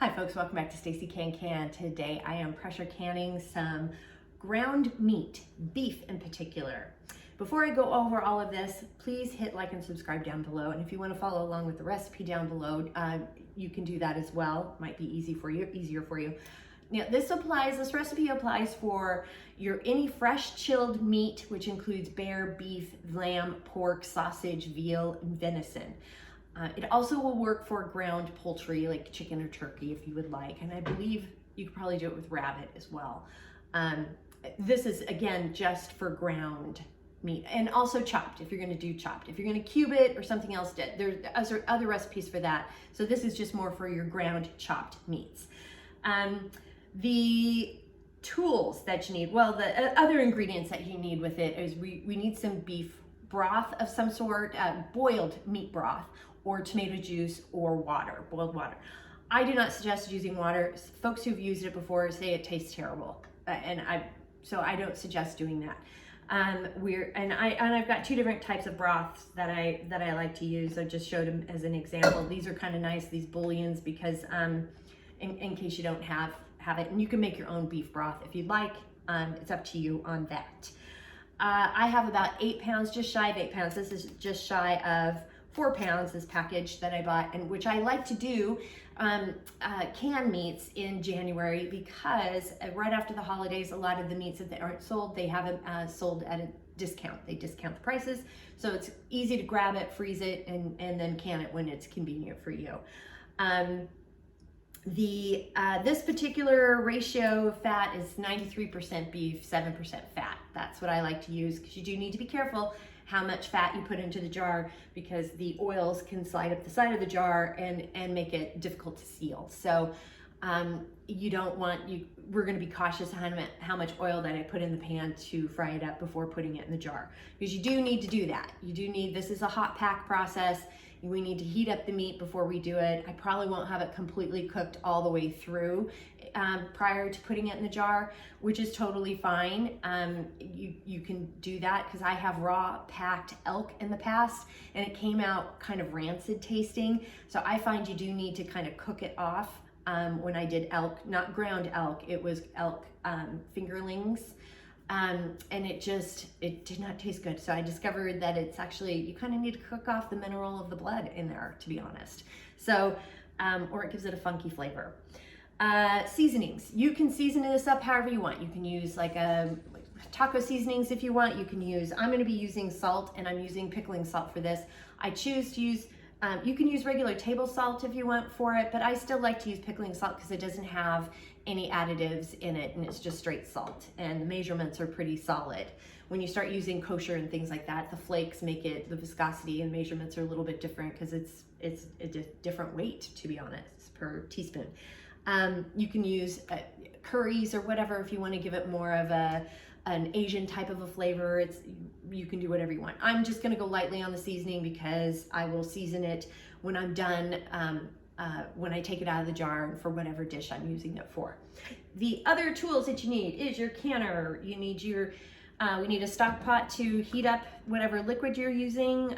Hi folks, welcome back to Stacey Can. Today I am pressure canning some ground meat, beef in particular. Before I go over all of this, please hit like and subscribe down below. And if you want to follow along with the recipe down below, you can do that as well. Might be easier for you. Now this recipe applies for any fresh chilled meat, which includes bear, beef, lamb, pork, sausage, veal, and venison. It also will work for ground poultry like chicken or turkey if you would like, and I believe you could probably do it with rabbit as well. This is again just for ground meat, and also chopped if you're going to do chopped. If you're going to cube it or something else, there's other recipes for that. So this is just more for your ground chopped meats. The tools that you need, well, the other ingredients that you need with it is we need some beef broth of some sort, boiled meat broth, or tomato juice, or water, boiled water. I do not suggest using water. Folks who've used it before say it tastes terrible, so I don't suggest doing that. I've got two different types of broths that I like to use. I just showed them as an example. These are kind of nice, these bouillons, because in case you don't have it, and you can make your own beef broth if you'd like. It's up to you on that. I have about 8 pounds, just shy of 8 pounds. This is just shy of 4 pounds, this package that I bought, and which I like to do canned meats in January, because right after the holidays, a lot of the meats that aren't sold, they have them sold at a discount. They discount the prices, so it's easy to grab it, freeze it, and then can it when it's convenient for you. This particular ratio of fat is 93% beef, 7% fat. That's what I like to use, because you do need to be careful how much fat you put into the jar, because the oils can slide up the side of the jar and make it difficult to seal. So we're going to be cautious how much oil that I put in the pan to fry it up before putting it in the jar, because you do need to do that. This is a hot pack process. We need to heat up the meat before we do it. I probably won't have it completely cooked all the way through prior to putting it in the jar, which is totally fine. You can do that, because I have raw packed elk in the past, and it came out kind of rancid tasting. So I find you do need to kind of cook it off. When I did elk, not ground elk, it was elk fingerlings. And it did not taste good. So I discovered that it's actually, you kind of need to cook off the mineral of the blood in there, to be honest. So, or it gives it a funky flavor. Seasonings. You can season this up however you want. You can use like taco seasonings if you want. You can use, I'm going to be using salt, and I'm using pickling salt for this. I choose to use, you can use regular table salt if you want for it, but I still like to use pickling salt because it doesn't have any additives in it, and it's just straight salt, and the measurements are pretty solid. When you start using kosher and things like that, the flakes make it, the viscosity and measurements are a little bit different, because it's a different weight, to be honest, per teaspoon. You can use curries or whatever if you want to give it more of an Asian type of a flavor. You can do whatever you want. I'm just going to go lightly on the seasoning, because I will season it when I'm done, when I take it out of the jar for whatever dish I'm using it for. The other tools that you need is your canner. You need we need a stock pot to heat up whatever liquid you're using.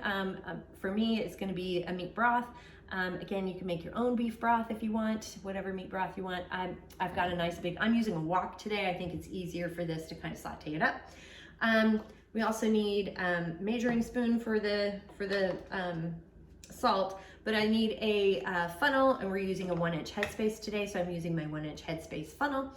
For me, it's going to be a meat broth. Again, you can make your own beef broth if you want, whatever meat broth you want. I've got a nice big, I'm using a wok today. I think it's easier for this to kind of saute it up. We also need measuring spoon for the salt, but I need a funnel, and we're using a 1-inch headspace today, so I'm using my 1-inch headspace funnel.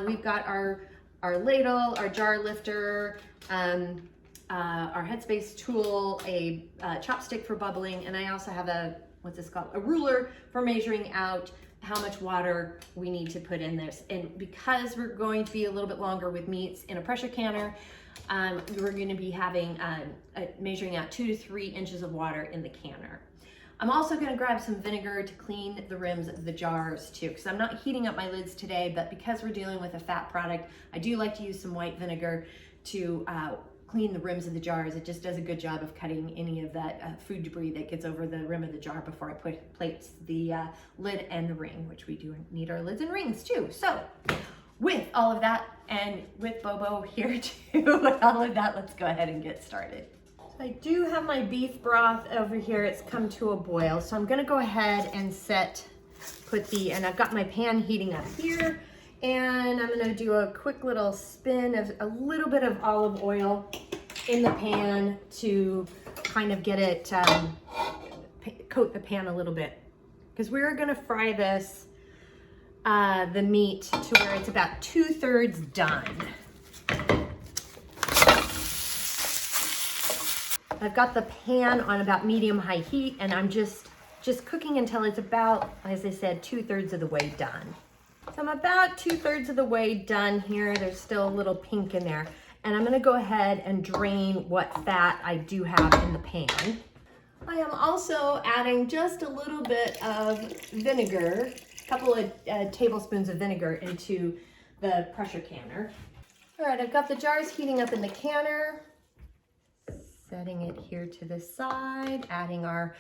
We've got our ladle, our jar lifter, our headspace tool, a chopstick for bubbling, and I also have a ruler for measuring out how much water we need to put in this. And because we're going to be a little bit longer with meats in a pressure canner, we're going to be having measuring out 2 to 3 inches of water in the canner. I'm also going to grab some vinegar to clean the rims of the jars too, because I'm not heating up my lids today, but because we're dealing with a fat product, I do like to use some white vinegar to clean the rims of the jars. It just does a good job of cutting any of that food debris that gets over the rim of the jar before I place the lid and the ring, which we do need our lids and rings too. So with all of that, and with Bobo here too, with all of that, let's go ahead and get started. I do have my beef broth over here. It's come to a boil, so I'm gonna go ahead and and I've got my pan heating up here, and I'm gonna do a quick little spin of a little bit of olive oil in the pan to kind of get it, coat the pan a little bit. Because we're gonna fry this, the meat to where it's about 2/3 done. I've got the pan on about medium-high heat, and I'm just cooking until it's about, as I said, 2/3 of the way done. So I'm about 2/3 of the way done here. There's still a little pink in there. And I'm gonna go ahead and drain what fat I do have in the pan. I am also adding just a little bit of vinegar, a couple of tablespoons of vinegar into the pressure canner. All right, I've got the jars heating up in the canner. Setting it here to the side, adding our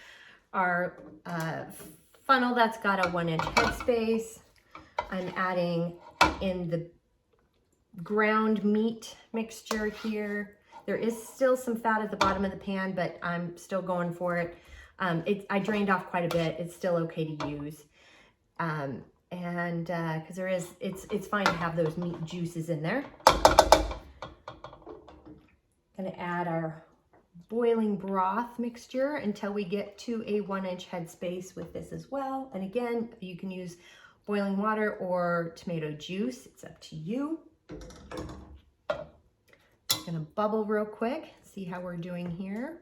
funnel that's got a 1-inch headspace. I'm adding in the ground meat mixture here. There is still some fat at the bottom of the pan, but I'm still going for it. I drained off quite a bit. It's still okay to use. Because it's fine to have those meat juices in there. Gonna add our boiling broth mixture until we get to a 1-inch headspace with this as well. And again, you can use boiling water or tomato juice. It's up to you. It's gonna bubble real quick. See how we're doing here.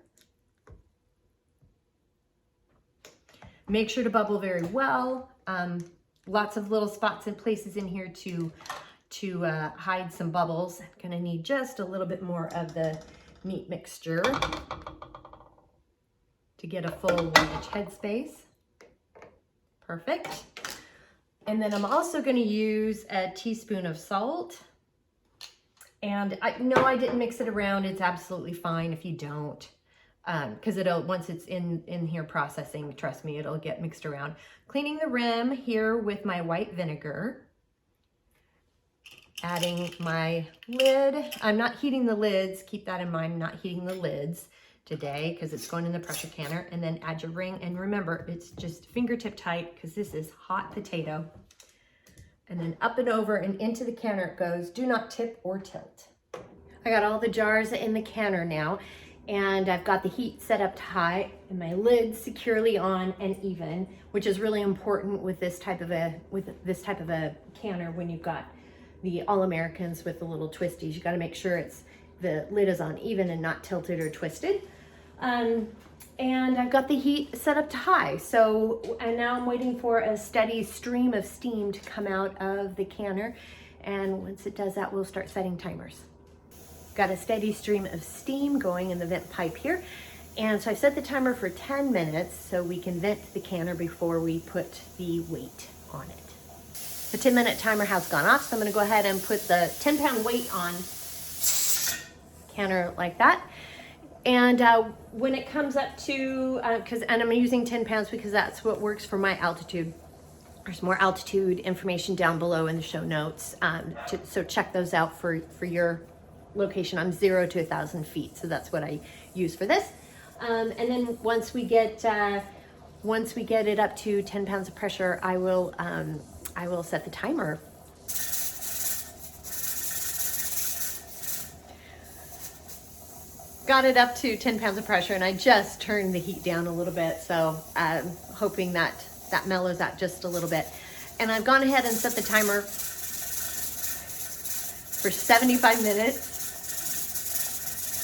Make sure to bubble very well. Lots of little spots and places in here to hide some bubbles. Gonna need just a little bit more of the meat mixture to get a full 1-inch headspace. Perfect. And then I'm also going to use a teaspoon of salt. And I didn't mix it around. It's absolutely fine if you don't, because once it's in here processing, trust me, it'll get mixed around. Cleaning the rim here with my white vinegar. Adding my lid. I'm not heating the lids. Keep that in mind. I'm not heating the lids today because it's going in the pressure canner. And then add your ring. And remember, it's just fingertip tight because this is hot potato. And then up and over and into the canner it goes. Do not tip or tilt. I got all the jars in the canner now. And I've got the heat set up to high and my lid securely on and even, which is really important with this type of a canner when you've got the All-Americans with the little twisties. You got to make sure the lid is on even and not tilted or twisted. And I've got the heat set up to high. And now I'm waiting for a steady stream of steam to come out of the canner. And once it does that, we'll start setting timers. Got a steady stream of steam going in the vent pipe here. And so I set the timer for 10 minutes so we can vent the canner before we put the weight on it. The 10-minute timer has gone off, so I'm gonna go ahead and put the 10-pound weight on canner like that. And when it comes up to, and I'm using 10 pounds because that's what works for my altitude. There's more altitude information down below in the show notes. So check those out for your location. I'm 0 to 1,000 feet, so that's what I use for this. And then once we get it up to 10 pounds of pressure, I will set the timer. Got it up to 10 pounds of pressure, and I just turned the heat down a little bit, so I'm hoping that mellows out just a little bit. And I've gone ahead and set the timer for 75 minutes.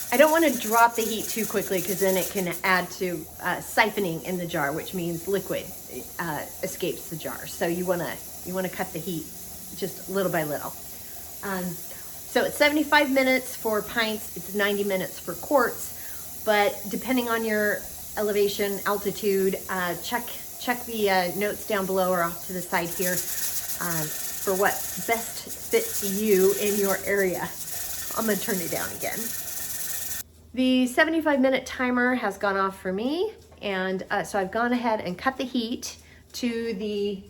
I don't want to drop the heat too quickly because then it can add to siphoning in the jar, which means liquid escapes the jar. So you want to cut the heat just little by little. So it's 75 minutes for pints. It's 90 minutes for quarts. But depending on your elevation, altitude, check the notes down below or off to the side here for what best fits you in your area. I'm going to turn it down again. The 75-minute timer has gone off for me, and so I've gone ahead and cut the heat to the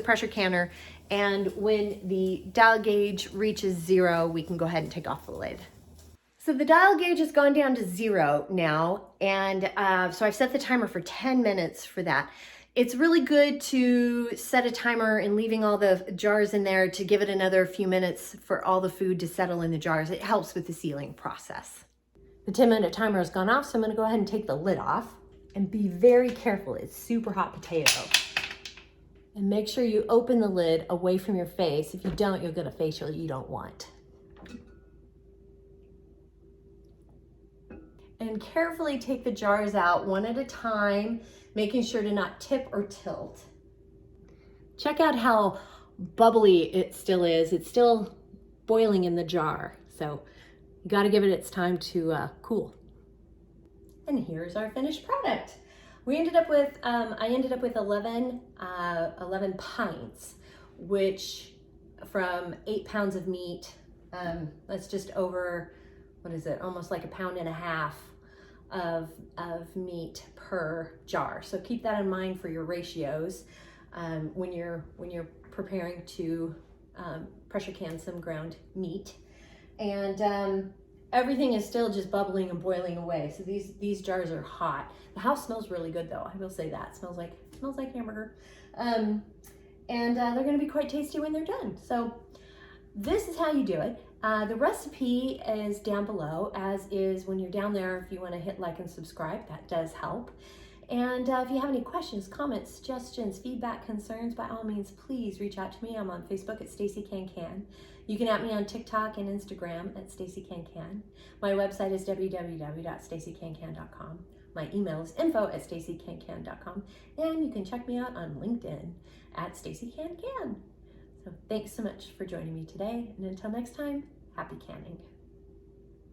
pressure canner, and when the dial gauge reaches 0, we can go ahead and take off the lid. So the dial gauge has gone down to 0 now, and so I've set the timer for 10 minutes for that. It's really good to set a timer and leaving all the jars in there to give it another few minutes for all the food to settle in the jars. It helps with the sealing process. The 10-minute timer has gone off, so I'm gonna go ahead and take the lid off and be very careful. It's super hot potato. And make sure you open the lid away from your face. If you don't, you'll get a facial you don't want. And carefully take the jars out one at a time, making sure to not tip or tilt. Check out how bubbly it still is. It's still boiling in the jar. So you gotta give it its time to cool. And here's our finished product. We ended up with, I ended up with 11 pints, which from 8 pounds of meat, that's just over, what is it, almost like 1.5 pounds of meat per jar. So keep that in mind for your ratios when you're preparing to pressure can some ground meat. And everything is still just bubbling and boiling away. So these jars are hot. The house smells really good though. I will say that. It smells like hamburger. And they're gonna be quite tasty when they're done. So this is how you do it. The recipe is down below, as is when you're down there. If you want to hit like and subscribe, that does help. And if you have any questions, comments, suggestions, feedback, concerns, by all means, please reach out to me. I'm on Facebook at Stacey Can Can. You can at me on TikTok and Instagram at Stacey Can Can. My website is www.staceycancan.com. My email is info@staceycancan.com. And you can check me out on LinkedIn at Stacey Can Can. So thanks so much for joining me today, and until next time, happy canning.